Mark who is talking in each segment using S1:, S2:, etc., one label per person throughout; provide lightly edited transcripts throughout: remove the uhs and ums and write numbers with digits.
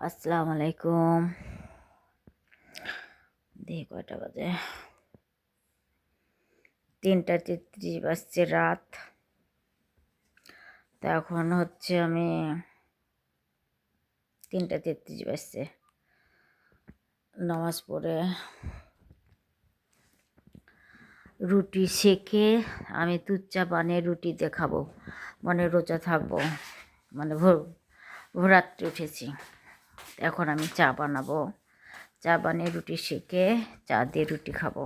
S1: আসসালামু আলাইকুম। দেখি কয়টা বাজে, 3:33 বাজছে রাত। তো এখন হচ্ছে আমি 3:33 বাজছে, নামাজ পড়ে রুটি সেকে আমি দুধ চা বানিয়ে রুটি দিয়ে খাবো, মানে রোজা থাকবো, মানে ভোররাত্রে উঠেছি। এখন আমি চা বানাবো, চা বানিয়ে রুটি সেকে চা দিয়ে রুটি খাবো।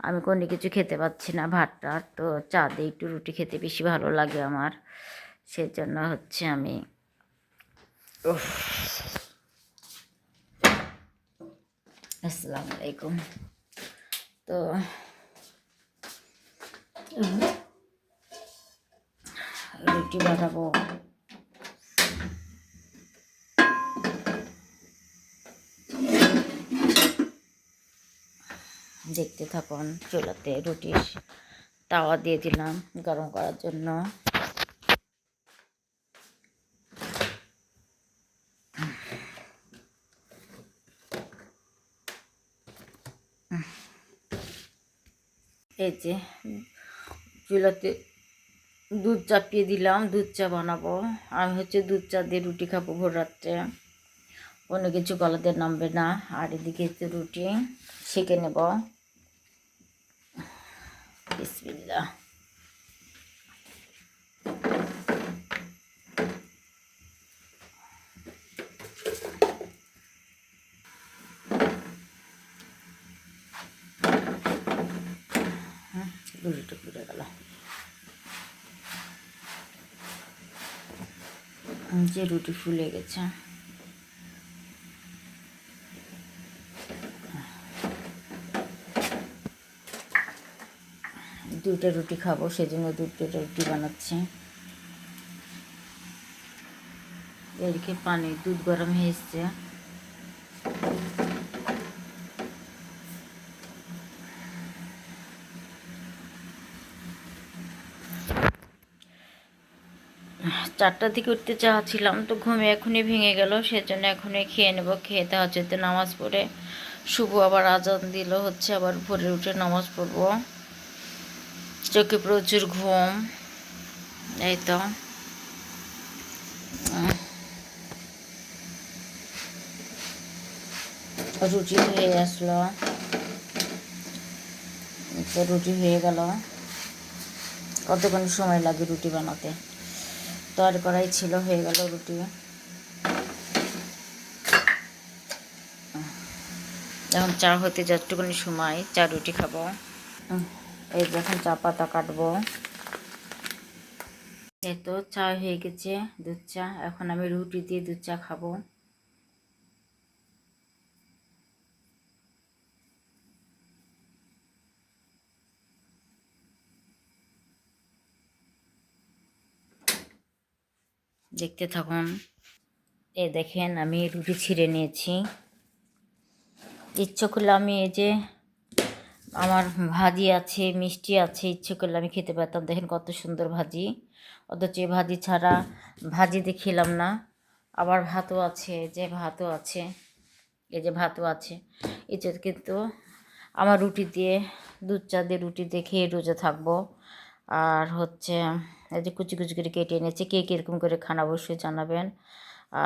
S1: আমি কোনো কিছু খেতে পাচ্ছি না, ভাতটা তো চা দিয়ে একটু রুটি খেতে বেশি ভালো লাগে আমার, সেজন্য হচ্ছে আমি আসসালামু আলাইকুম। তো রুটি বানাবো, দেখতে থাকুন। চুলাতে রুটির তাওয়া দিয়ে দিলাম গরম করার জন্য। এই যে চুলাতে দুধ চাপিয়ে দিলাম, দুধ চা বানাবো। আমি হচ্ছে দুধ চা দিয়ে রুটি খাবো ভোর রাত্রে, কোনো কিছু গলাতে নামবে না। আর এদিকে একটু রুটি সেঁকে নেব। বিসমিল্লাহ। রুটিটা পুড়ে গেল, যে রুটি ফুলে গেছে। দুটো রুটি খাবো, সেজন্য দুটো রুটি বানাচ্ছি। এদিকে পানি দুধ গরম হয়ে এসছে। চারটার দিকে উঠতে চাচ্ছিলাম, তো ঘুমে এখনই ভেঙে গেল, সেজন্য এখনই খেয়ে নেব। খেতে হচ্ছে তো নামাজ পড়ে শুভ আবার আজান দিল, হচ্ছে আবার ভোরে উঠে নামাজ পড়বো। চোখে প্রচুর ঘুম, এই তো। রুটি হয়ে আসলো, তো রুটি হয়ে গেল। কতক্ষণ সময় লাগে রুটি বানাতে, তৈরি করাই ছিল, হয়ে গেল রুটি। এখন চা হতে যতটুকুনি সময়, চা রুটি খাবো। এই যখন চা পাতা কাটবো। এই তো চা হয়ে গেছে, দুধ চা। এখন আমি রুটি দিয়ে দুধ চা খাবো। দেখতে থাকুন। এই দেখেন আমি রুটি ছিঁড়ে নিয়েছি। ইচ্ছে করলে আমি এই যে আমার ভাজি আছে, মিষ্টি আছে, ইচ্ছে করলে আমি খেতে পারতাম। দেখেন কত সুন্দর ভাজি, অথচ এই ভাজি ছাড়া ভাজি দিয়ে খেলাম না। আবার ভাতও আছে, যে ভাতও আছে, এই যে ভাতও আছে। এই যে কিন্তু আমার রুটি দিয়ে দুধ চা দিয়ে রুটি দিয়ে খেয়ে রোজা থাকবো। আর হচ্ছে এই যে কুচি কুচি করে কেটে এনেছে। কে কীরকম করে খান অবশ্যই জানাবেন।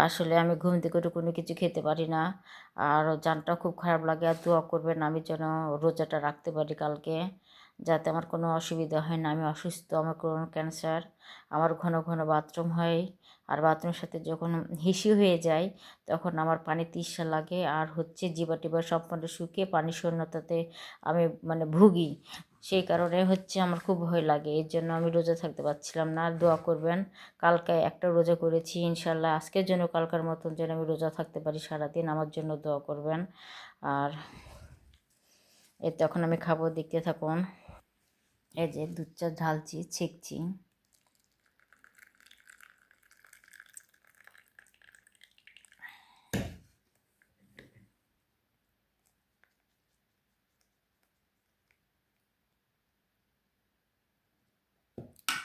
S1: আসলে আমি ঘুম থেকে উঠে কোনো কিছু খেতে পারি না, আর জানটা খুব খারাপ লাগে। আর দোয়া করবেন আমি যেন রোজাটা রাখতে পারি কালকে, যাতে আমার কোনো অসুবিধা হয় না। আমি অসুস্থ, আমার কোনো ক্যান্সার, আমার ঘন ঘন বাথরুম হয়। আর বাথরুমের সাথে যখন হিসি হয়ে যায় তখন আমার পানি তৃষ্ণা লাগে, আর হচ্ছে জিবা টিবা সম্পূর্ণ শুকিয়ে পানি শূন্যতাতে আমি মানে ভুগি। সেই কারণে হচ্ছে আমার খুব ভয় লাগে, এর জন্য আমি রোজা থাকতে পারছিলাম না। আর দোয়া করবেন, কালকে একটা রোজা করেছি, ইনশাল্লাহ আজকের জন্য কালকার মতন যেন আমি রোজা থাকতে পারি সারাদিন, আমার জন্য দোয়া করবেন। আর এই তো এখন আমি খাবো, দেখতে থাকুন। এই যে দুধ চা ঢালছি, ছেঁকছি।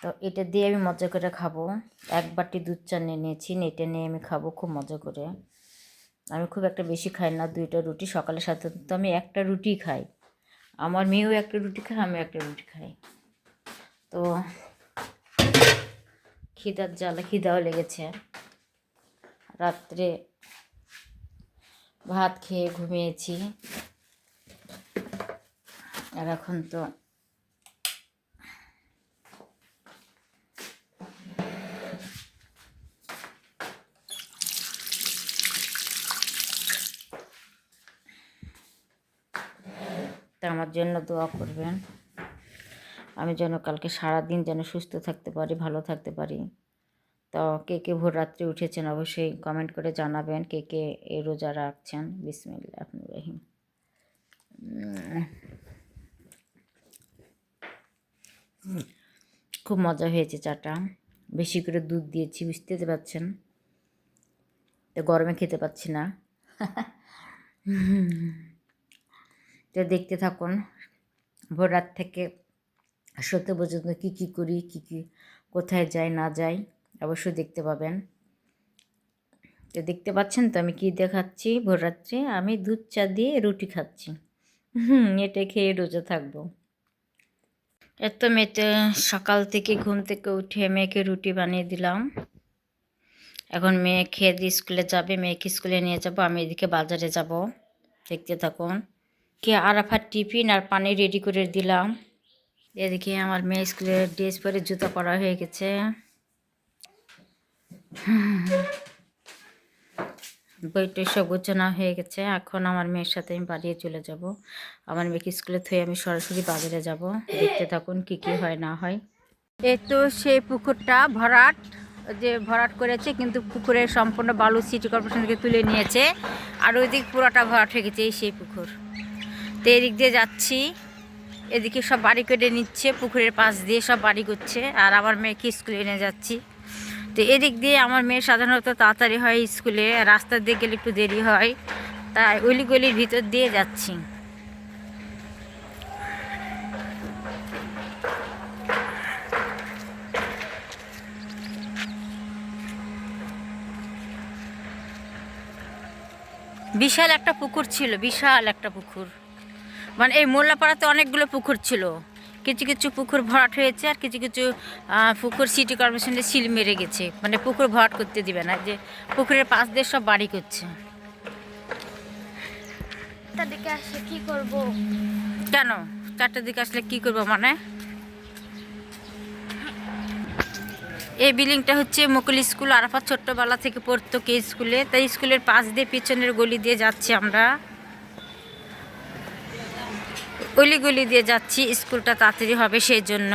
S1: তো এটা দিয়ে আমি মজা করে খাবো। এক বাটি দুধ চা নিয়ে নিয়েছি, এটা নিয়ে আমি খাবো খুব মজা করে। আমি খুব একটা বেশি খাই না, 2টা রুটি সকালের সাথে, তো আমি একটা রুটি খাই, আমার মেয়েও একটা রুটি খায়, আমি একটা রুটি খাই। তো খিদাও লেগেছে, রাত্রে ভাত খেয়ে ঘুমিয়েছি, আর এখন তো আমার জন্য দোয়া করবেন, আমি যেন কালকে সারাদিন যেন সুস্থ থাকতে পারি, ভালো থাকতে পারি। তো কে কে ভোর রাত্রে উঠেছেন অবশ্যই কমেন্ট করে জানাবেন, কে কে এই রোজা রাখছেন। বিসমিল্লাহির রহিম। খুব মজা হয়েছে চাটা, বেশি করে দুধ দিয়েছি, বুঝতে পারছেন, তো গরমে খেতে পাচ্ছি না। তো দেখতে থাকুন, ভোর রাত থেকে সত্য পর্যন্ত কী করি, কোথায় যাই না যাই, অবশ্যই দেখতে পাবেন। তো দেখতে পাচ্ছেন তো আমি কি দেখাচ্ছি, ভোর রাত্রে আমি দুধ চা দিয়ে রুটি খাচ্ছি। এটা খেয়ে রোজা থাকবো। এত মেয়েতে সকাল থেকে ঘুম থেকে উঠে মেয়েকে রুটি বানিয়ে দিলাম, এখন মেয়ে খেয়ে দিয়ে স্কুলে যাবে, মেয়েকে স্কুলে নিয়ে যাব, আমি এদিকে বাজারে যাব। দেখতে থাকুন। কে আরাফার টিফিন আর পানি রেডি করে দিলাম। এদিকে আমার মেয়ে স্কুলের ড্রেস পরে জুতা পরা হয়ে গেছে। বইটা সব গোছানো হয়ে গেছে, এখন আমার মেয়ের সাথে আমি বাড়িয়ে চলে যাব। আমার মেয়েকে স্কুলে থুয়ে আমি সরাসরি বাজারে যাব। দেখতে থাকুন কি হয় না হয়। এই তো সেই পুকুরটা ভরাট, যে ভরাট করেছে, কিন্তু পুকুরের সম্পূর্ণ বালু সিটি কর্পোরেশন থেকে তুলে নিয়েছে, আর ওই দিক পুরোটা ভরাট হয়ে গেছে, এই সেই পুকুর। তো এদিক দিয়ে যাচ্ছি, এদিকে সব বাড়ি কেটে নিচ্ছে, পুকুরের পাশ দিয়ে সব বাড়ি করছে, আর আমার মেয়েকে স্কুলে নিয়ে যাচ্ছি। তো এদিক দিয়ে আমার মেয়ে সাধারণত তাড়াতাড়ি হয় স্কুলে, রাস্তা দিয়ে গেলে একটু দেরি হয়, তাই অলিগলির ভিতর দিয়ে যাচ্ছি। বিশাল একটা পুকুর ছিল, বিশাল একটা পুকুর, মানে এই মোল্লাপাড়াতে অনেকগুলো পুকুর ছিল, কিছু কিছু পুকুর ভরাট হয়েছে, আর কিছু কিছু পুকুর সিটি কর্পোরেশনে সিল মেরে গেছে, মানে পুকুর ভরাট করতে দিবে না, যে পুকুরের পাশ দিয়ে সব বাড়ি করছে।
S2: দিকে আসলে কি করব?
S1: কেন 4টার দিকে আসলে কি করব, মানে এই বিল্ডিংটা হচ্ছে মুকুল স্কুল, আরাফাত ছোট্টবেলা থেকে পড়তো কে স্কুলে, তাই স্কুলের পাশ দিয়ে পিছনের গলি দিয়ে যাচ্ছি, আমরা গলি দিয়ে যাচ্ছি, স্কুলটা তাড়াতাড়ি হবে সেই জন্য।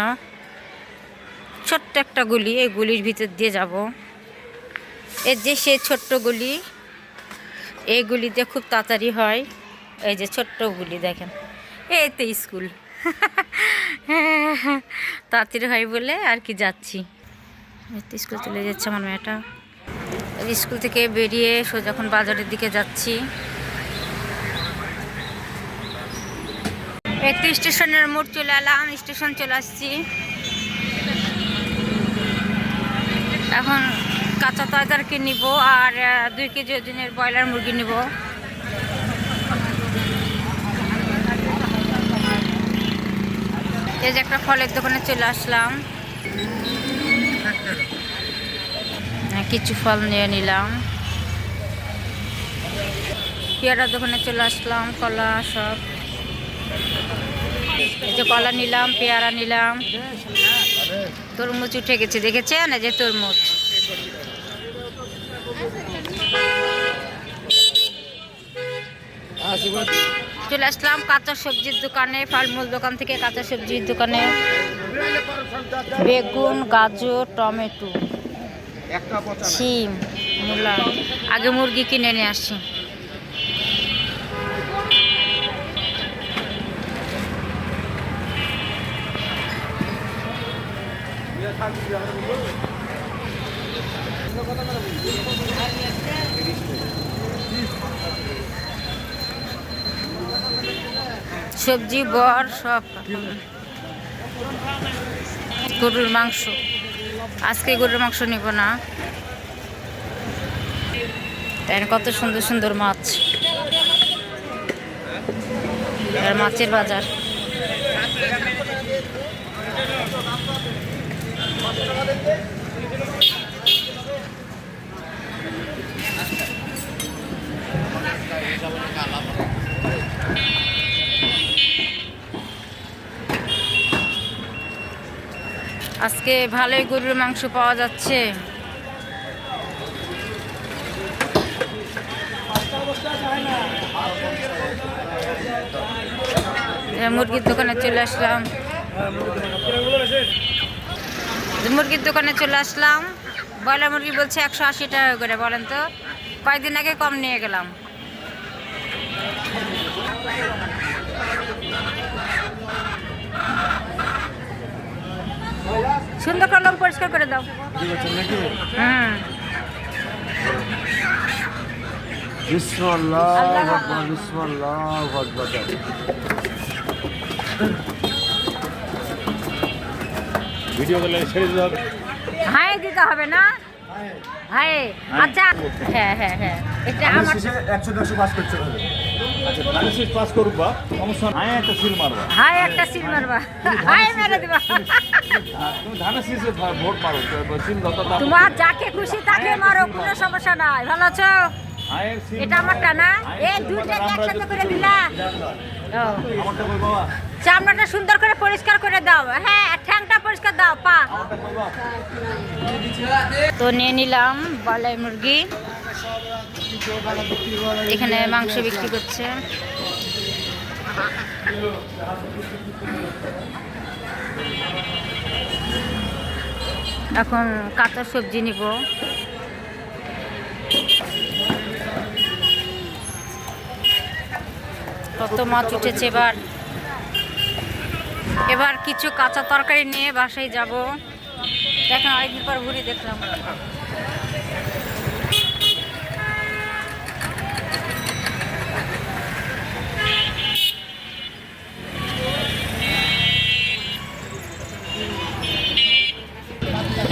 S1: ছোট্ট একটা গলি, এই গলির ভিতর দিয়ে যাব। এই যে সেই ছোট্ট গলি, এই গলিতে খুব তাড়াতাড়ি হয়, এই যে ছোট্ট গলি দেখেন, এই তো স্কুল। তাড়াতাড়ি হয় বলে আর কি যাচ্ছি। স্কুল চলে যাচ্ছে আমার মেয়েটা, স্কুল থেকে বেরিয়ে সোজা এখন বাজারের দিকে যাচ্ছি। একটু স্টেশনের মোড় চলে এলাম, স্টেশন চলে আসছি। এখন কাঁচা তরকারি নিব, আর 2 কেজি ওজনের ব্রয়লার মুরগি নিব। এই যে একটা ফলের দোকানে চলে আসলাম, কিছু ফল নিয়ে নিলাম। পেয়ারার দোকানে চলে আসলাম, কলা সব, এই যে কলা নিলাম, পেয়ারা নিলাম, তরমুজ উঠে গেছে, দেখেছেন, এই যে তরমুজ। চলে আসলাম কাঁচা সবজির দোকানে, ফলমূল দোকান থেকে কাঁচা সবজির দোকানে, বেগুন, গাজর, টমেটো, শিম, মূলা। আগে মুরগি কিনে নিয়ে আসি। সবজি বর সব, গরুর মাংস, আজকে গরুর মাংস নিব না। দেখেন কত সুন্দর সুন্দর মাছ, আর মাছের বাজার। আজকে ভালোই গরুর মাংস পাওয়া যাচ্ছে। মুরগির দোকানে চলে আসলাম, মুরগির দোকানে চলে আসলাম। ব্রয়লার মুরগি বলছে 180 টাকা করে। বলেন তো, কয়েকদিন আগে কম নিয়ে গেলাম। সুন্দর করলাম, পরিষ্কার করে দাও। হুম,
S3: বিসমিল্লাহ আকবার, বিসমিল্লাহ আকবার। ভিডিও করলে ছেড়ে দিতে হবে।
S1: হাই দিতে হবে না? হাই, আচ্ছা, হ্যাঁ হ্যাঁ হ্যাঁ, এটা আমার
S3: 100-100 পাস করতে হবে। আচ্ছা, ধানের শীষ পাস করুক বা সমস্যা নাই, একটা সিল মারবা।
S1: হাই, একটা সিল মারবা, হাই মেরে দিবা।
S3: তুমি ধানের শীষে ভোট মারো, সিল যত দাম।
S1: তোমার যাকে খুশি তাকে মারো, কোনো সমস্যা নাই। ভালো আছো?
S3: হায়ের সিল
S1: এটা আমারটা না? এই দুইটাকে একসাথে করে দিলা। ও,
S3: আমারটা কই বাবা?
S1: চামড়াটা সুন্দর করে পরিষ্কার করে দাও। হ্যাঁ, ঠ্যাংটা পরিষ্কার দাও, পা।
S3: আমারটা কই বাবা?
S1: তো নিয়ে নিলাম ব্রয়লার মুরগি। এখানে মাংস বিক্রি করছে। এখন কাঁচা সবজি নিব। কত মাছ উঠেছে এবার। এবার কিছু কাঁচা তরকারি নিয়ে বাসায় যাব। দেখেন, অনেকদিন পর ঘুরে দেখলাম।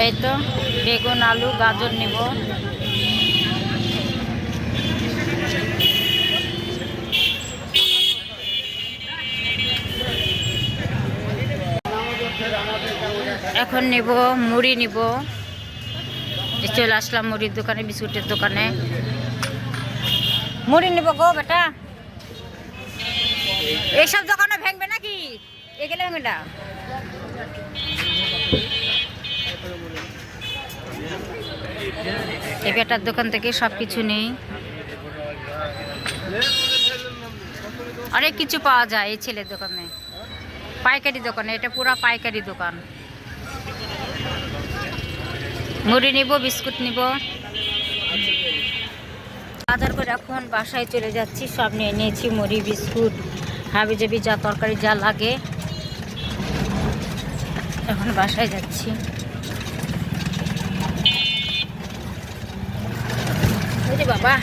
S1: এই তো বেগুন, আলু, গাজর নিব। এখন নিব মুড়ি নিব। চলে আসলাম মুড়ির দোকানে, বিস্কুটের দোকানে। মুড়ি নিব গো বেটা। এইসব দোকানে ভেঙবে নাকি? এগুলো ভেঙবে না। এই বেটার দোকান থেকে সব কিছু নেই, অনেক কিছু পাওয়া যায় এই ছেলের দোকানে। পাইকারি দোকানে, এটা পুরা পাইকারি দোকান। মুড়ি নিব, বিস্কুট নিব। বাজার করে এখন বাসায় চলে যাচ্ছি। সব নিয়ে নিয়েছি, মুড়ি, বিস্কুট, হাবিজাবি যা তরকারি যা লাগে। এখন বাসায় যাচ্ছি। বুঝলি বাবা,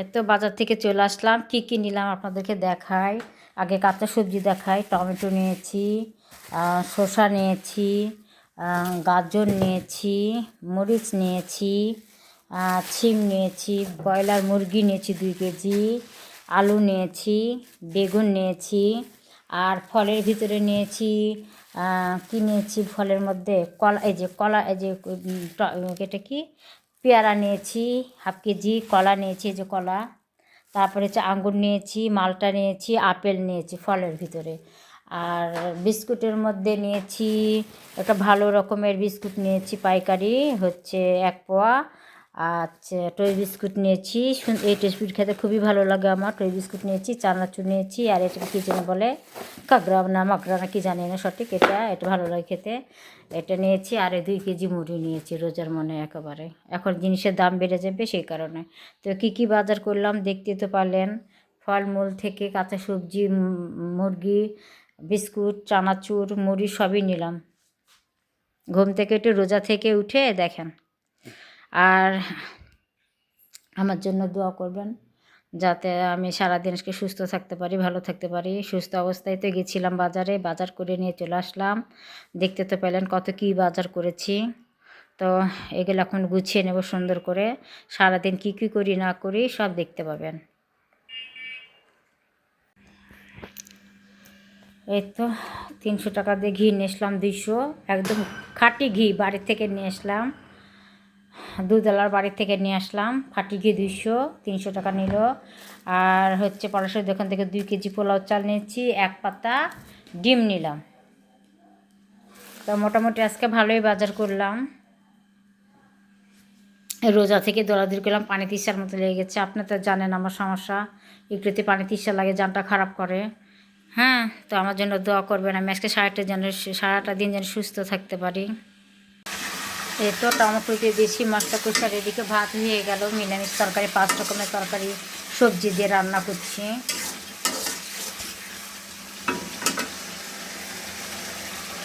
S1: এত বাজার থেকে চলে আসলাম। কি কি নিলাম আপনাদেরকে দেখাই। আগে কাঁচা সবজি দেখাই। টমেটো নিয়েছি, শসা নিয়েছি, গাজর নিয়েছি, মরিচ নিয়েছি, শিম নিয়েছি, ব্রয়লার মুরগি নিয়েছি 2 কেজি, আলু নিয়েছি, বেগুন নিয়েছি। আর ফলের ভিতরে নিয়েছি, কি নিয়েছি ফলের মধ্যে, কলা, এই যে কলা, এই যে এটা কি, পেয়ারা নিয়েছি হাফ কেজি, কলা নিয়েছি, এই যে কলা। তারপরে হচ্ছে আঙ্গুর নিয়েছি, মালটা নিয়েছি, আপেল নিয়েছি ফলের ভিতরে। আর বিস্কুটের মধ্যে নিয়েছি একটা ভালো রকমের বিস্কুট নিয়েছি, পাইকারি, হচ্ছে 1 পোয়া। আচ্ছা, টই বিস্কুট নিয়েছি। এই টই বিস্কুট খেতে খুবই ভালো লাগে আমার। টই বিস্কুট নিয়েছি, চানাচুর নিয়েছি, আর এটা কী যেন বলে, কাগরা না মাকড়া না কি জানি না সঠিক, এটা ভালো লাগে খেতে। এটা নিয়েছি। আর 2 কেজি মুড়ি নিয়েছি, রোজার মনে একেবারে। এখন জিনিসের দাম বেড়ে যাবে সেই কারণে। তো কী কী বাজার করলাম দেখতে তো পারলেন। ফলমূল থেকে কাঁচা সবজি, মুরগি, বিস্কুট, চানাচুর, মুড়ি সবই নিলাম। ঘুম থেকে একটু রোজা থেকে উঠে দেখেন। আর আমার জন্য দোয়া করবেন। যাতে আমি সারাদিন আজকে সুস্থ থাকতে পারি, ভালো থাকতে পারি। সুস্থ অবস্থায় তো গেছিলাম বাজারে, বাজার করে নিয়ে চলে আসলাম। দেখতে তো পেলেন কত কী বাজার করেছি। তো এগুলো এখন গুছিয়ে নেব সুন্দর করে। সারাদিন কী কী করি না করি সব দেখতে পাবেন। এই তো 300 টাকা দিয়ে ঘি নিয়ে আসলাম, 200 একদম খাঁটি ঘি বাড়ি থেকে নিয়ে আসলাম। দুধওয়ালার বাড়ি থেকে নিয়ে আসলাম খাঁটি ঘি 200, 300 টাকা নিল। আর হচ্ছে পলাশের দোকান থেকে 2 কেজি পোলাও চাল নিয়েছি, 1 পাতা ডিম নিলাম। তো মোটামুটি আজকে ভালোই বাজার করলাম। রোজা থেকে দৌড়াদৌড়ি করলাম, পানি তৃষার মতো লেগে গেছে। আপনি তো জানেন আমার সমস্যা, একটুতে পানি তৃষা লাগে, জানটা খারাপ করে। হ্যাঁ, তো আমার জন্য দোয়া করবেন, আমি আজকে সারাটা দিন যেন সুস্থ থাকতে পারি। এই তো টমেটো দিয়ে দিয়েছি, মাছটা কষার, এদিকে ভাত হয়ে গেল। নিরামিষ তরকারি, 5 রকমের তরকারি সবজি দিয়ে রান্না করছি।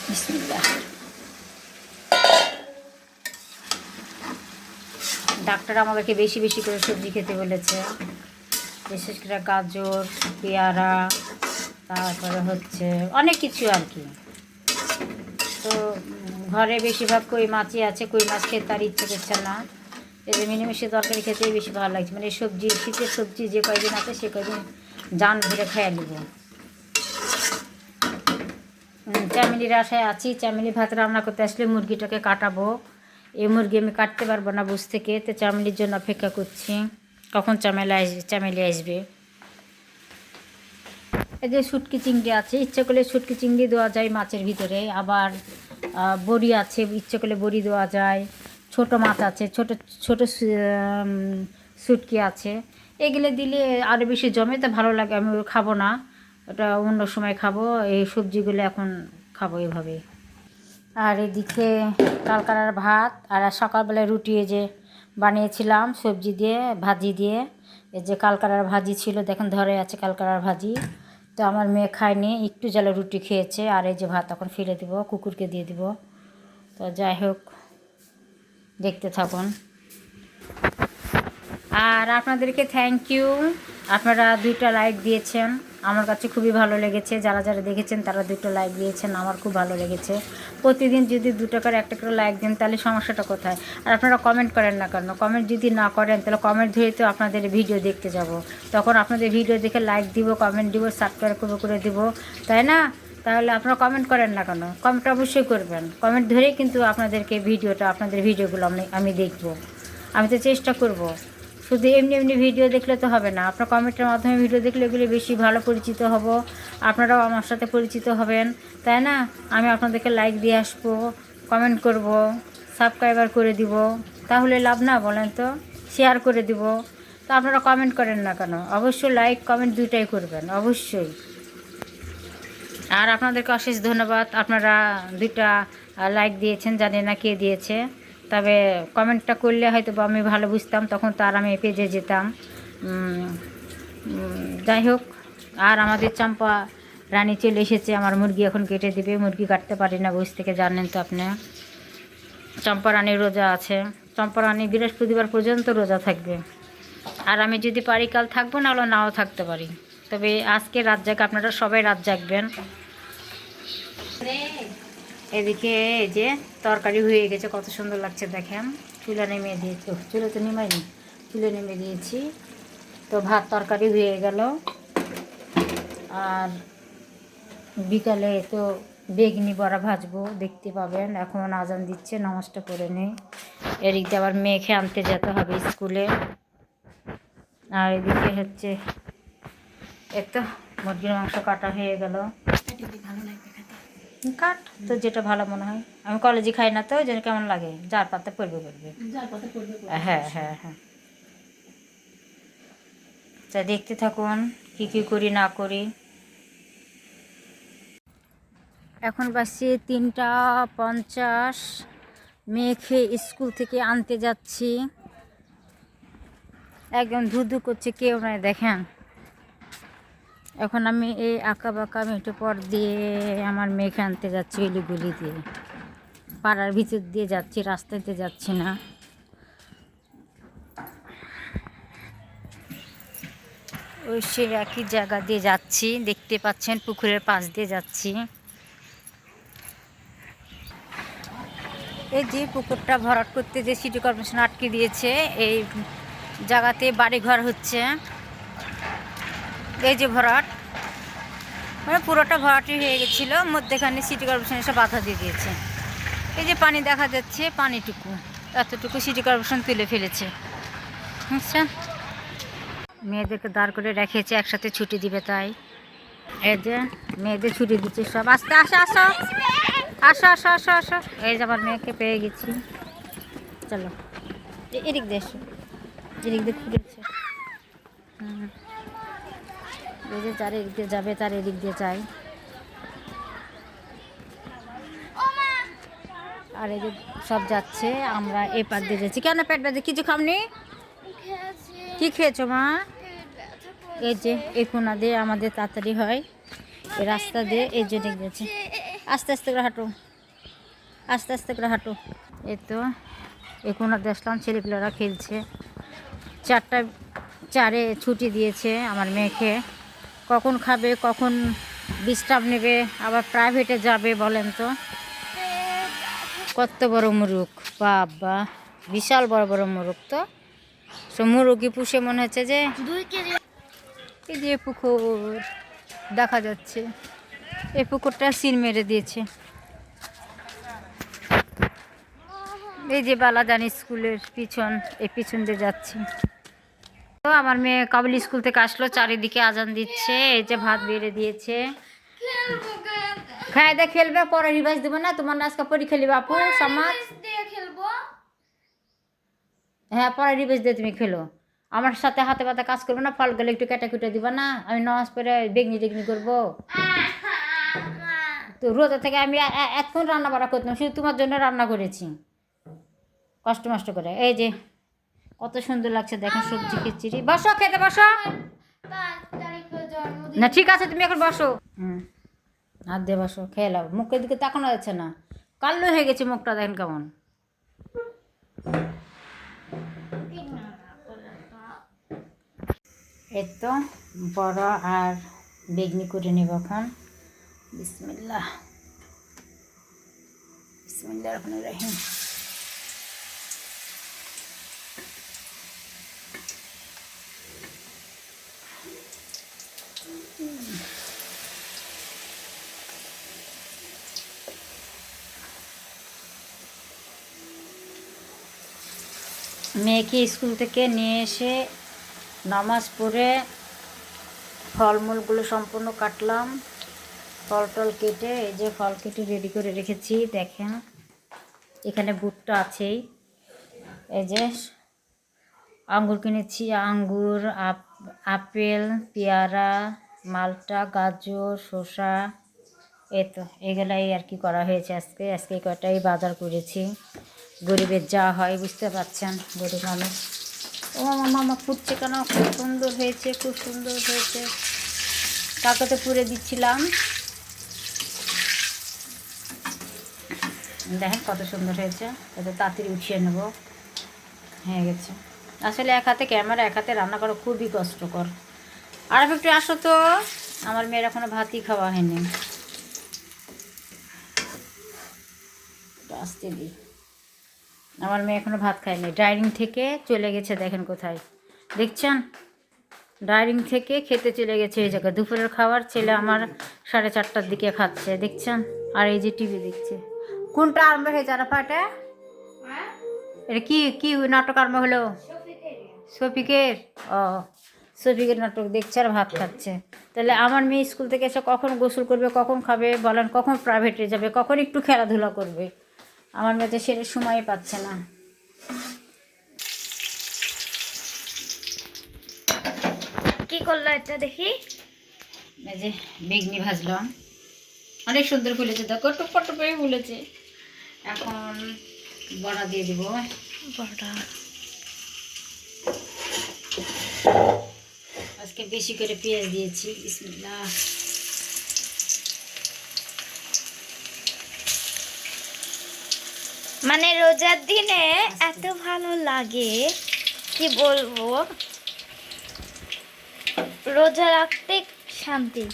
S1: বিসমিল্লাহ। ডাক্তার আমাদেরকে বেশি বেশি করে সবজি খেতে বলেছে, বিশেষ করে গাজর, পেয়ারা, তারপরে হচ্ছে অনেক কিছু আর কি। তো ঘরে বেশিরভাগ কই মাছই আছে, কই মাছ খেতে তার ইচ্ছে করছে না। এই যে মিনিমিশে তরকারি খেতেই বেশি ভালো লাগছে, মানে সবজি, শীতের সবজি যে কয়দিন আছে সে কয়দিন জান ভরে খেয়ে নেব। চামেলির আশায় আছি, চামেলি ভাত রান্না করতে আসলে মুরগিটাকে কাটাবো। এই মুরগি আমি কাটতে পারবো না বুঝ থেকে, তো চামেলির জন্য অপেক্ষা করছি কখন চামেলি আসবে। এই যে শুটকি চিংড়ি আছে, ইচ্ছে করলে শুটকি চিংড়ি দেওয়া যায় মাছের ভিতরে। আবার বড়ি আছে, ইচ্ছে করলে বড়ি দেওয়া যায়। ছোট মাছ আছে, ছোট ছোট শুটকি আছে, এগুলো দিলে আরও বেশি জমে, তো ভালো লাগে। আমি খাবো না, ওটা অন্য সময় খাবো, এই সবজিগুলো এখন খাবো এভাবে। আর এদিকে কালকার ভাত, আর সকালবেলায় রুটি এই যে বানিয়েছিলাম সবজি দিয়ে, ভাজি দিয়ে। এই যে কালকার ভাজি ছিল, দেখেন ধরে আছে কালকার ভাজি। তো আমার মেয়ে খায়নি, একটু জ্বালা রুটি খেয়েছে। আর এই যে ভাত এখন ফেলে দিব, কুকুরকে দিয়ে দিব। তো যাই হোক, দেখতে থাকুন। আর আপনাদেরকে থ্যাংক ইউ, আপনারা 2টা লাইক দিয়েছেন, আমার কাছে খুবই ভালো লেগেছে। যারা যারা দেখেছেন তারা 2টা লাইক দিয়েছেন, আমার খুব ভালো লেগেছে। প্রতিদিন যদি 2টা করে 1টা করে লাইক দেন তাহলে সমস্যাটা কোথায়? আর আপনারা কমেন্ট করেন না কেন? কমেন্ট যদি না করেন তাহলে কমেন্ট ধরে তো আপনাদের ভিডিও দেখতে যাব, তখন আপনাদের ভিডিও দেখে লাইক দিব, কমেন্ট দিব, সাবস্ক্রাইব করে দিব, তাই না? তাহলে আপনারা কমেন্ট করেন না কেন? কমেন্ট অবশ্যই করবেন, কমেন্ট ধরেই কিন্তু আপনাদেরকে আপনাদের ভিডিওগুলো আমি দেখব। আমি তো চেষ্টা করব। শুধু এমনি এমনি ভিডিও দেখলে তো হবে না, আপনার কমেন্টের মাধ্যমে ভিডিও দেখলে এগুলি বেশি ভালো পরিচিত হব, আপনারাও আমার সাথে পরিচিত হবেন, তাই না? আমি আপনাদেরকে লাইক দিয়ে আসবো, কমেন্ট করব, সাবস্ক্রাইবার করে দিব, তাহলে লাভ না বলেন তো? শেয়ার করে দিব। তো আপনারা কমেন্ট করেন না কেন? অবশ্যই লাইক কমেন্ট 2টাই করবেন অবশ্যই। আর আপনাদেরকে অশেষ ধন্যবাদ, আপনারা 2টা লাইক দিয়েছেন, জানি না কে দিয়েছে, তবে কমেন্টটা করলে হয়তো আমি ভালো বুঝতাম, তখন তো আর আমি পেজে যেতাম। যাই হোক, আর আমাদের চম্পা রানী চলে এসেছে, আমার মুরগি এখন কেটে দেবে। মুরগি কাটতে পারি না বুঝ থেকে, জানেন তো আপনি। চম্পা রানীর রোজা আছে, চম্পা রানী বৃহস্পতিবার পর্যন্ত রোজা থাকবে। আর আমি যদি পারি কাল থাকবো, না হলে নাও থাকতে পারি, তবে আজকে রাত জাগ, আপনারা সবাই রাত জাগবেন। এদিকে এই যে তরকারি হয়ে গেছে, কত সুন্দর লাগছে দেখেন। চুলা নেমে দিয়েছি, চুলা তো নেমাইনি, চুলে নেমে দিয়েছি। তো ভাত তরকারি হয়ে গেল। আর বিকালে তো বেগনি বড়া ভাজবো, দেখতে পাবেন। এখন আজান দিচ্ছে, নামাজটা করে নেই। এদিকে আবার মেয়েকে আনতে যেতে হবে স্কুলে। আর এদিকে হচ্ছে এত মুরগির মাংস কাটা হয়ে গেল। কাট তো যেটা ভালো মনে হয়, আমি কলেজে খাই না তো যেন কেমন লাগে, যার পাতে পড়বে। হ্যাঁ হ্যাঁ হ্যাঁ, তা দেখতে থাকুন কী কী করি না করি। এখন বাসে 3টা 50, মেয়েকে স্কুল থেকে আনতে যাচ্ছি। একদম ধুধু করছে, কেউ নয় দেখেন। এখন আমি এই আঁকা বাঁকা মেঠো পথ দিয়ে আমার মেয়েকে আনতে যাচ্ছি, এলিগুলি দিয়ে, পাড়ার ভিতর দিয়ে যাচ্ছি, রাস্তাতে যাচ্ছি না। ওই সে একই জায়গা দিয়ে যাচ্ছি, দেখতে পাচ্ছেন পুকুরের পাশ দিয়ে যাচ্ছি। এই যে পুকুরটা ভরাট করতে যে সিটি কর্পোরেশন আটকে দিয়েছে, এই জায়গাতে বাড়িঘর হচ্ছে। এই যে ভরাট, মানে পুরোটা ভরাটই হয়ে গেছিলো, মধ্যেখানে সিটি কর্পোরেশন এসে বাধা দিয়ে দিয়েছে। এই যে পানি দেখা যাচ্ছে, পানিটুকু এতটুকু সিটি কর্পোরেশন তুলে ফেলেছে। আচ্ছা, মেয়েদেরকে দাঁড় করে রেখেছে, একসাথে ছুটি দিবে তাই। এই যে মেয়েদের ছুটি দিচ্ছে সব। আস্তে আসো আসো আসো আসো আসো আসো। এই যে আমার মেয়েকে পেয়ে গেছি। চলো এদিক দিয়ে এসো, এদিক দিয়ে ঘুরেছে। এই যে যার এদিক দিয়ে যাবে তার এদিক দিয়ে যাই। আর এই যে সব যাচ্ছে, আমরা এই পার দিয়ে যাচ্ছি। কেন পেট ব্যথা? কিছু খামনি? কি খেয়েছো মা? এই যে এই কোনা দিয়ে আমাদের তাড়াতাড়ি হয়, এই রাস্তা দিয়ে এই জন্য গেছে। আস্তে আস্তে করে হাঁটো, আস্তে আস্তে করে হাঁটো। এই তো এই কোনা দিয়ে আসলাম, ছেলেপিলেরা খেলছে। 4টা ছুটি দিয়েছে আমার মেয়েকে। কখন খাবে, কখন বিশ্রাম নেবে, আবার প্রাইভেটে যাবে বলেন তো। কত বড় মুরুখ, বাবা বিশাল বড় বড় মুরুখ। তো সব মুরগি পুষে মনে হচ্ছে যে
S2: 2 কেজি।
S1: এই যে পুকুর দেখা যাচ্ছে, এই পুকুরটা সিল মেরে দিয়েছে। এই যে বালাজানি স্কুলের পিছন, এই পিছন দিয়ে যাচ্ছি। তো আমার মেয়ে কাবুল স্কুল থেকে আসলো, চারিদিকে আজান দিচ্ছে। এই যে ভাত বেড়ে দিয়েছে, খায় দিয়ে খেলবে, পরে রিভাইজ দেবো না। তোমার আজকে পরীক্ষা লিবে আপু সমাজ। হ্যাঁ পরে রিভাইজ দিয়ে তুমি খেলো। আমার সাথে হাতে পাতে কাজ করবে না, ফল গেলে একটু কেটে কুটে দিবা না। আমি নামাজ পড়ে বেগনি টেগনি করবো। তো রোজা থেকে আমি এতক্ষণ রান্না বাড়া করতাম, শুধু তোমার জন্য রান্না করেছি কষ্ট মষ্ট করে। এই যে কত সুন্দর লাগছে দেখেন, সবজি খিচুড়ি। বসো খেতে বসো। না ঠিক আছে, তুমি এখন বসো। হাত দিয়ে বসো, খেয়ে নাও। মুখের দিকে তাকানো যাচ্ছে না, কালো হয়ে গেছে মুখটা, দেখেন কেমন। এই তো বড় আর বেগনি করে নেব এখন। বিসমিল্লাহ বিসমিল্লাহির রহমানির রহিম। মেয়েকে স্কুল থেকে নিয়ে এসে নামাজ পড়ে ফলমূলগুলো সম্পূর্ণ কাটলাম, ফল টল কেটে এই যে ফল কেটে রেডি করে রেখেছি। দেখেন এখানে বুটটা আছেই। এই যে আঙ্গুর কিনেছি, আঙ্গুর, আপেল, পেয়ারা, মালটা, গাজর, শসা। এই তো এগুলাই আর কি করা হয়েছে আজকে। আজকে কটাই বাজার করেছি। গরিবের যা হয় বুঝতে পারছেন, গরিব মানুষ। ও মামা ফুটছে কেন? খুব সুন্দর হয়েছে, খুব সুন্দর হয়েছে। কাকতে পুড়ে দিচ্ছিলাম, দেখেন কত সুন্দর হয়েছে। এটা তাড়াতাড়ি উঠিয়ে নেব, হয়ে গেছে। আসলে এক হাতে ক্যামেরা, এক হাতে রান্না করা খুবই কষ্টকর। আর একটু আসো তো, আমার মেয়ের এখনো ভাতই খাওয়া হয়নি। আসতে দিই, আমার মেয়ে এখনো ভাত খায়নি। ডাইনিং থেকে চলে গেছে, দেখেন কোথায় দেখছেন, ডাইনিং থেকে খেতে চলে গেছে এই জায়গায়। দুপুরের খাবার ছেলে আমার 4:30টার দিকে খাচ্ছে, দেখছেন। আর এই যে টিভি দেখছে। কোনটা আরম্ভ হয়েছে আরাফাটা? এটা কি কি নাটক আরম্ভ হলো? শফিকের। ও শফিকের নাটক দেখছে আর ভাত খাচ্ছে। তাহলে আমার মেয়ে স্কুল থেকে এসে কখন গোসল করবে, কখন খাবে বলেন, কখন প্রাইভেটে যাবে, কখন একটু খেলাধুলা করবে? আমার মেয়ে তো সেটা সময় পাচ্ছে না।
S2: কি করলো এটা দেখি?
S1: এই যে বেগনি ভাজলাম, অনেক সুন্দর ফুলেছে, দেখো টুপা টুপে ফুলেছে। এখন বড়া দিয়ে দিব।
S2: বড়া
S1: আজকে বেশি করে পেঁয়াজ দিয়েছি। বিসমিল্লাহ।
S2: মানে রোজার দিনে এত ভালো লাগে কি বলবো। রোজা রাখতে শান্তি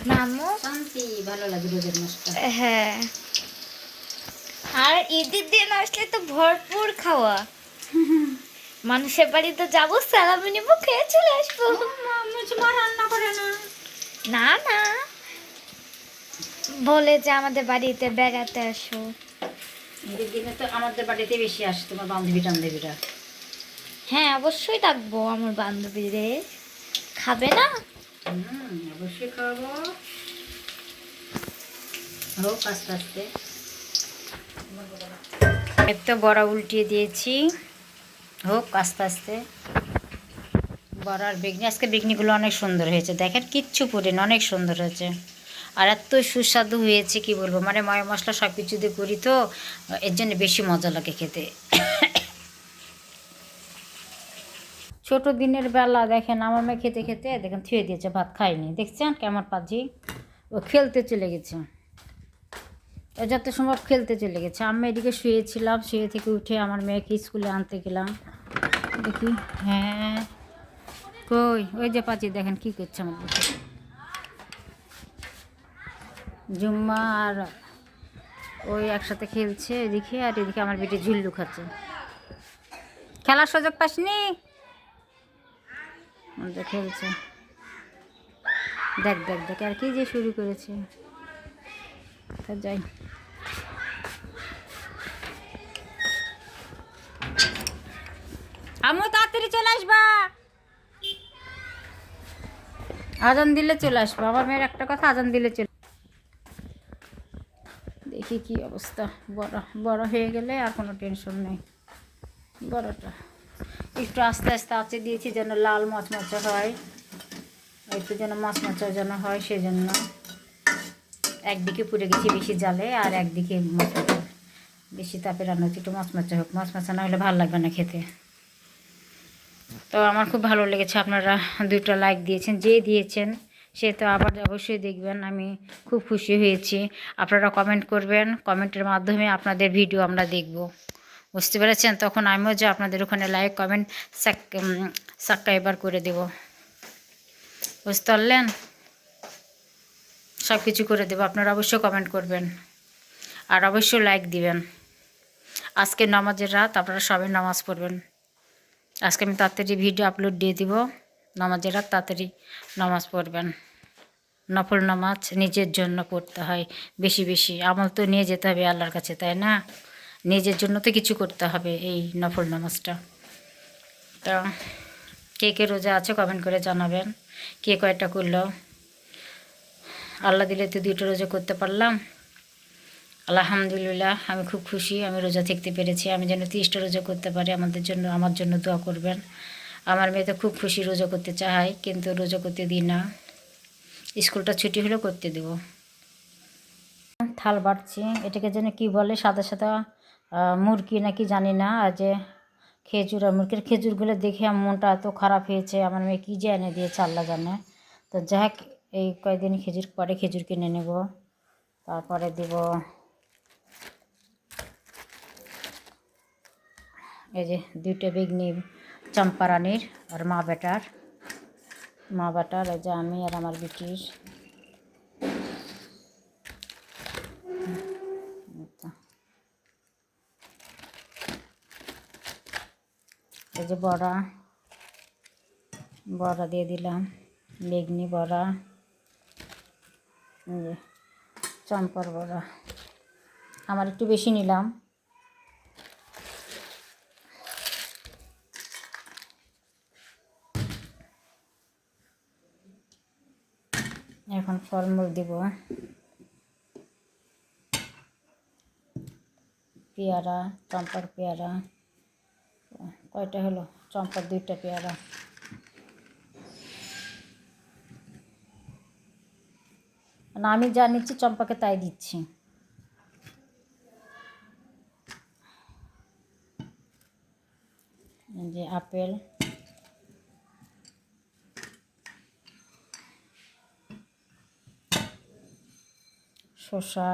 S2: না আম্মু?
S1: শান্তি, ভালো লাগে রোজার মাসটা।
S2: হ্যাঁ, আর ঈদের দিন আসলে তো ভরপুর খাওয়া। মানুষের বাড়িতে যাবো, সালামি নিবো, খেয়ে চলে আসবো।
S1: মা রান্না করে না?
S2: না না, বলে যে আমাদের বাড়িতে বেড়াতে আসো।
S1: ঈদের দিনে তো আমাদের বাড়িতে বেশি আসে তোমার বান্ধবী টান্ধবীরা।
S2: হ্যাঁ, অবশ্যই ডাকবো আমার বান্ধবীদের। খাবে না?
S1: অবশ্যই খাওয়াবো। হোক আস্তে আস্তে। তো বড়া উল্টিয়ে দিয়েছি, হোক আস্তে আস্তে। বড়ার বেগনি, আজকে বেগনিগুলো অনেক সুন্দর হয়েছে, দেখেন কিচ্ছু পড়ে না, অনেক সুন্দর হয়েছে। আর এত সুস্বাদু হয়েছে কি বলবো, মানে ময় মশলা সব কিছু দিয়ে করি তো, এর জন্য বেশি মজা লাগে খেতে। ছোট দিনের বেলা দেখেন আমার মেয়ে খেতে খেতে দেখেন থুয়ে দিয়েছে, ভাত খায়নি, দেখছেন কেমন পাজি। ও খেলতে চলে গেছে, ও যত সম্ভব খেলতে চলে গেছে। আমি এদিকে শুয়েছিলাম, শুয়ে থেকে উঠে আমার মেয়েকে স্কুলে আনতে গেলাম। দেখি, হ্যাঁ কই ওই যে পাচি দেখেন কি করছে আমার দিকে। জুম্মা আর ওই একসাথে খেলছে এদিকে, আর এদিকে আমার বেটে ঝুল্লু খাচ্ছে। খেলার সুযোগ পাসনি, ওদের খেলছে। দেখ দেখ দেখ আর কি যে শুরু করেছে। তা যাই, আমি তাড়াতাড়ি চলে আসবা, আজান দিলে চলে আসবো। আমার মেয়ের একটা কথা, আজান দিলে চলে। দেখি কি অবস্থা, বড় বড় হয়ে গেলে আর কোনো টেনশন নেই। বড়টা একটু আস্তে আস্তে আঁচে দিয়েছি যেন লাল মচমচে হয়, একটু যেন মচমচে যেন হয়, সেজন্য একদিকে পুড়ে গেছি বেশি জালে, আর একদিকে মচমচে, বেশি তাপে রান্না হচ্ছে, একটু মচমচে হোক, মচমচে না হলে ভালো লাগবে না খেতে। তো আমার খুব ভালো লেগেছে, আপনারা 2টা লাইক দিয়েছেন, যে দিয়েছেন সে তো আবার অবশ্যই দেখবেন, আমি খুব খুশি হয়েছি। আপনারা কমেন্ট করবেন, কমেন্টের মাধ্যমে আপনাদের ভিডিও আমরা দেখব, বুঝতে পেরেছেন? তখন আমিও যে আপনাদের ওখানে লাইক কমেন্ট সাবস্ক্রাইবার করে দেব, বুঝতে পারলেন? সব কিছু করে দেবো, আপনারা অবশ্যই কমেন্ট করবেন আর অবশ্যই লাইক দিবেন। আজকে নামাজের রাত, আপনারা সবাই নামাজ পড়বেন। আজকে আমি তাড়াতাড়ি ভিডিও আপলোড দিয়ে দিব, নামাজের রাত তাড়াতাড়ি নামাজ পড়বেন। নফল নামাজ নিজের জন্য পড়তে হয়, বেশি বেশি আমল তো নিয়ে যেতে হবে আল্লাহর কাছে, তাই না? নিজের জন্য তো কিছু করতে হবে এই নফল নামাজটা। তা কে কে রোজা আছে কমেন্ট করে জানাবেন, কে কয়টা করলো। আল্লাহ দিলে তো 2টা রোজা করতে পারলাম, আলহামদুলিল্লাহ। আমি খুব খুশি, আমি রোজা থাকতে পেরেছি। আমি যেন 30টা রোজা করতে পারি, আমাদের জন্য, আমার জন্য দোয়া করবেন। আমার মেয়ে তো খুব খুশি, রোজা করতে চায় কিন্তু রোজা করতে দিই না, স্কুলটা ছুটি হলেও করতে দেব। থাল বাড়ছি, এটাকে যেন কি বলে, সাদা সাদা মুরগি নাকি জানি না, আর যে খেজুর, আর মুরগির খেজুরগুলো দেখে আমার মনটা এত খারাপ হয়েছে। আমার মেয়ে কী যে এনে দিয়েছে আল্লাহ জানে। তো যাক, এই কয়েকদিন খেজুর পরে খেজুর কিনে নেব, তারপরে দেব। এই যে 2টা বেগনি চম্পারানির আর মা বেটার, এই যে আমি আর আমার বিটির। এই যে বড়া দিয়ে দিলাম, বেগনি বড়া, এই যে চম্পার বড়া, আমার একটু বেশি নিলাম। এখন ফলমূল দিব, পেয়ারা, চম্পার পেয়ারা, কয়টা হলো, চম্পার 2টা পেয়ারা। না, আমি যা নিচ্ছি চম্পাকে তাই দিচ্ছি। যে আপেল, শসা,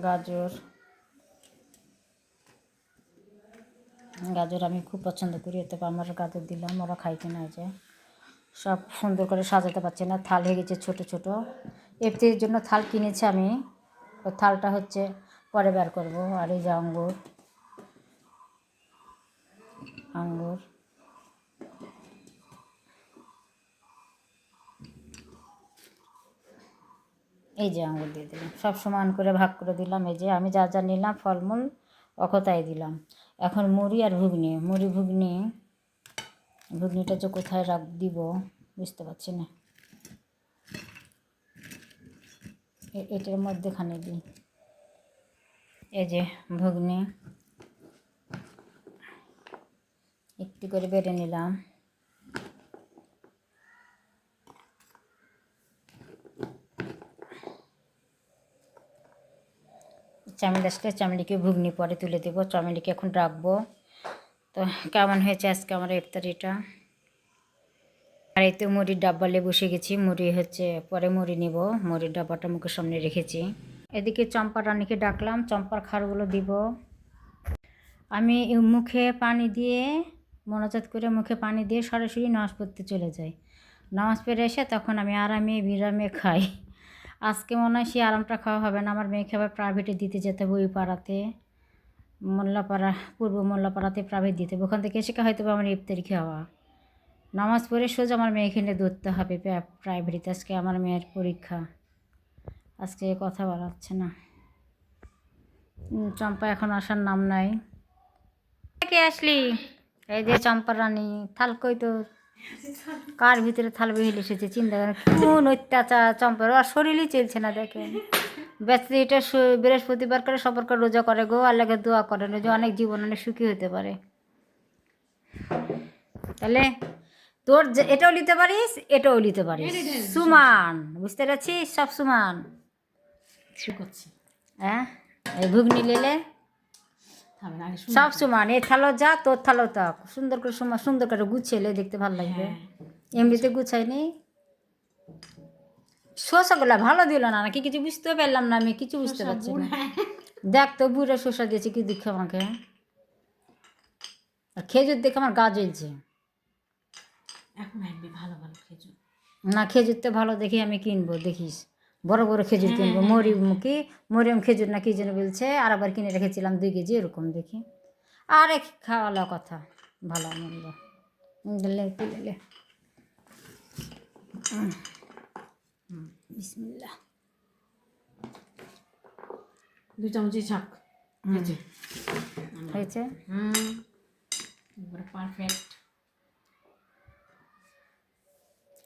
S1: গাজর, গাজর আমি খুব পছন্দ করি, এতে আমার গাজর দিলাম, ওরা খাইতে না যায়। সব সুন্দর করে সাজাতে পারছে না, থাল হয়ে গেছে ছোটো ছোটো। এর জন্য থাল কিনেছি আমি, ওই থালটা হচ্ছে পরে বের করবো। আর এই যে আঙ্গুর, আঙ্গুর এই যে আঙ্গুর দিয়ে দিলাম, সব সমান করে ভাগ করে দিলাম। এই যে আমি যা যা নিলাম ফলমূল অকতাই দিলাম। এখন মুড়ি আর ঘুগনি, মুড়ি ঘুগনি, ঘুগনিটা যে কোথায় দিব বুঝতে পারছি না। এটার মধ্যেখানে দিই। এই যে ঘুগনি একটু করে বেড়ে নিলাম। চাউমিন আসলে চাউমিনকে ঘুগনি পরে তুলে দেবো, চাউমিনকে এখন রাখবো। তো কেমন হয়েছে আজকে আমার ইফতারিটা। আর এই তো মুড়ির ডাব্বালে বসে গেছি, মুড়ি হচ্ছে পরে মুড়ি নিব, মুড়ির ডাব্বাটা মুখের সামনে রেখেছি। এদিকে চম্পা রানীকে ডাকলাম, চম্পার খাড়গুলো দিব। আমি মুখে পানি দিয়ে মনোজাত করে মুখে পানি দিয়ে সরাসরি নামাজ পড়তে চলে যাই। নামাজ পড়ে এসে তখন আমি আরামে বিরামে খাই। আজকে মনে হয় সেই আরামটা খাওয়া হবে না, আমার মেয়েকে আবার প্রাইভেটে দিতে যেতে হবে, ওই পাড়াতে মোল্লাপাড়া, পূর্ব মোল্লাপাড়াতে প্রাইভেট দিতে হবে। ওখান থেকে এসে হয়তো আমার ইফতারি খাওয়া, নামাজ পড়ে সোজা আমার মেয়েকে নিয়ে ধরতে হবে প্রাইভেটে। আজকে আমার মেয়ের পরীক্ষা, আজকে কথা বলা হচ্ছে না। চম্পা এখন আসার নাম নাই। কে আসলি? এই যে চম্পা রানী, থাল কই তো, কার ভিতরে থাল বেহিল এসেছে চিন্তা করেন। কোন অত্যাচার চম্পার, আর শরীরই চলছে না দেখেন। ব্যস্তি এটা বৃহস্পতিবার করে সবার করে রোজা করে গো, আল্লাহকে দোয়া করেন যে অনেক জীবন অনেক সুখী হতে পারে। তাহলে তোর এটাও নিতে পারিস, এটাও নিতে পারিস, সমান, বুঝতে পারছিস? সব সমান। হ্যাঁ, এই ঘুগনি লেলে সব সমান। এই থালো যা, তোর থালো তা, সুন্দর করে সমান, সুন্দর করে গুছিয়ে দেখতে ভালো লাগবে। এমনিতে গুছাইনি। শসাগুলা ভালো দিল না নাকি, কিছু বুঝতে পারলাম না, আমি কিছু বুঝতে পারছি না। দেখ তো বুড়ো শসা দিয়েছে কি দেখে আমাকে, আর খেজুর দেখে আমার গা জ্বলছে। না, খেজুর তো ভালো দেখি আমি কিনবো, দেখিস বড় বড় খেজুর কিনবো। মরিয়ম খেজুর না কি যেন বলছে, আর আবার কিনে রেখেছিলাম 2 কেজি, এরকম দেখি। আরে খাওয়ালা কথা, ভালো মন্দ দিলে দিলে। বিসমিল্লাহ।
S4: 2 চামচই ছাক
S1: হয়েছে।
S4: পারফেক্ট।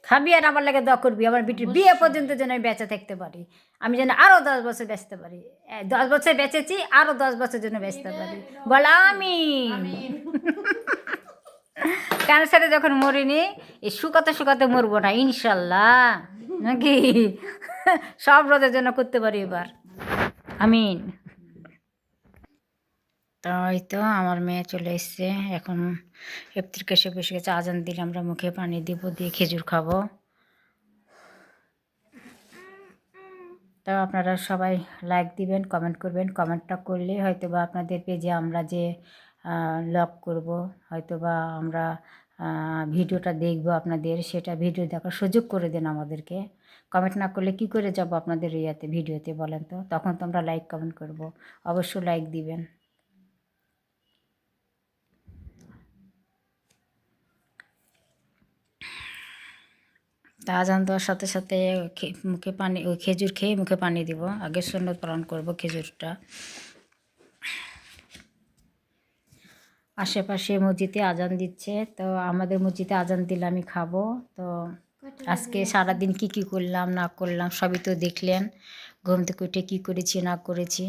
S1: খাবি আর আমার লাগে দোয়া করবি, আমার বিটির বিয়ে পর্যন্ত যেন আমি বেঁচে থাকতে পারি, আমি যেন আরও 10 বছর বেঁচতে পারি। 10 বছর বেঁচেছি, আরও 10 বছর যেন বেঁচতে পারি, বলা আমি। ক্যান্সারে যখন মরিনি, এই শুকাতে শুকাতে মরবো না ইনশাল্লাহ, নাকি? সব রোদের জন্য করতে পারি এবার, আমিন। তাই তো আমার মেয়ে চলে এসছে, এখন ইফতার কেসে বসে গেছে। আজান দিলে আমরা মুখে পানি দিব, দিয়ে খেজুর খাবো। তো আপনারা সবাই লাইক দিবেন, কমেন্ট করবেন। কমেন্টটা করলে হয়তো বা আপনাদের পেজে আমরা যে লক করব, হয়তো বা আমরা ভিডিওটা দেখব আপনাদের, সেটা ভিডিও দেখার সুযোগ করে দেন আমাদেরকে। কমেন্ট না করলে কি করে যাব আপনাদের ইয়াতে ভিডিওতে বলেন তো? তখন তো আমরা লাইক কমেন্ট করব, অবশ্যই লাইক দিবেন। তা আজান দেওয়ার সাথে সাথে মুখে পানি, ওই খেজুর খেয়ে মুখে পানি দিব। আগে সুন্নত পালন করব খেজুরটা। আশেপাশে মসজিদে আজান দিচ্ছে, তো আমাদের মসজিদে আজান দিলে আমি খাবো। তো আজকে সারাদিন কি কি করলাম না করলাম সবই তো দেখলেন। ঘুম থেকে উঠে কী করেছি না করেছি,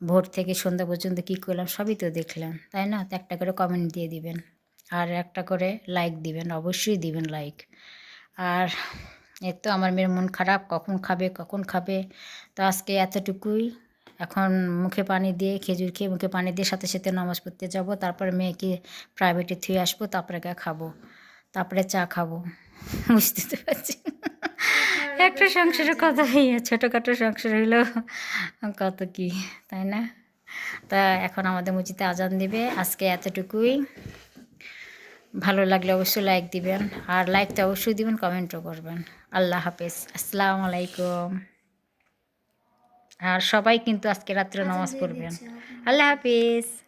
S1: ভোর থেকে সন্ধ্যা পর্যন্ত কী করলাম সবই তো দেখলেন, তাই না? তো একটা করে কমেন্ট দিয়ে দিবেন, আর একটা করে লাইক দিবেন, অবশ্যই দিবেন লাইক। আর এর তো আমার মেয়ের মন খারাপ, কখন খাবে কখন খাবে। তো আজকে এতটুকুই। এখন মুখে পানি দিয়ে, খেজুর খেয়ে মুখে পানি দিয়ে সাথে সাথে নামাজ পড়তে যাব, তারপরে মেয়েকে প্রাইভেটে থুয়ে আসবো, তারপরে খাবো, তারপরে চা খাবো। বুঝতে তো পারছি একটা সংসারের কথা হইয়া, ছোটোখাটো সংসার হইলেও কত কি, তাই না? তা এখন আমাদের মসজিদে আজান দিবে। আজকে এতটুকুই। ভালো লাগলে অবশ্যই লাইক দিবেন, আর লাইকটা অবশ্যই দিবেন, কমেন্টও করবেন। আল্লাহ হাফেজ, আসসালামু আলাইকুম। আর সবাই কিন্তু আজকে রাত্রে নামাজ পড়বেন। আল্লাহ হাফেজ।